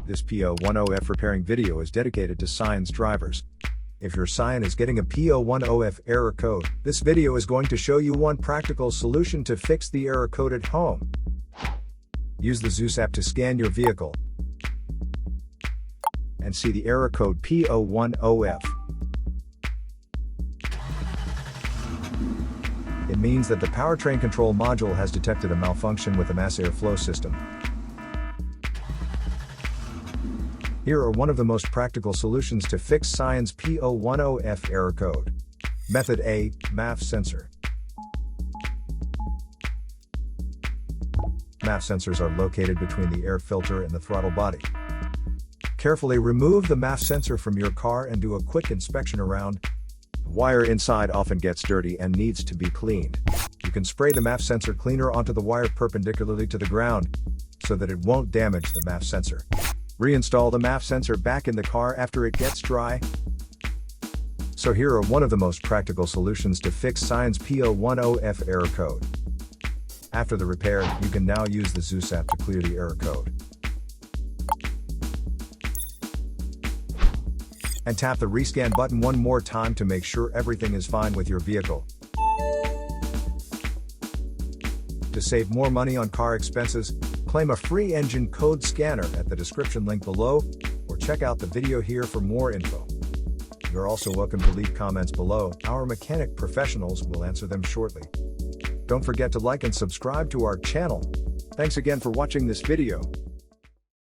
This P010F repairing video is dedicated to Scion's drivers. If your Scion is getting a P010F error code, this video is going to show you one practical solution to fix the error code at home. Use the Zeus app to scan your vehicle and see the error code P010F. It means that the powertrain control module has detected a malfunction with the mass airflow system. Here are one of the most practical solutions to fix Scion's P010F error code. Method A, MAF Sensor. MAF sensors are located between the air filter and the throttle body. Carefully remove the MAF sensor from your car and do a quick inspection around. The wire inside often gets dirty and needs to be cleaned. You can spray the MAF sensor cleaner onto the wire perpendicularly to the ground so that it won't damage the MAF sensor. Reinstall the MAF sensor back in the car after it gets dry. So here are one of the most practical solutions to fix Scion's P010F error code. After the repair, you can now use the Zeus app to clear the error code. And tap the rescan button one more time to make sure everything is fine with your vehicle. To save more money on car expenses, claim a free engine code scanner at the description link below, or check out the video here for more info. You're also welcome to leave comments below. Our mechanic professionals will answer them shortly. Don't forget to like and subscribe to our channel. Thanks again for watching this video.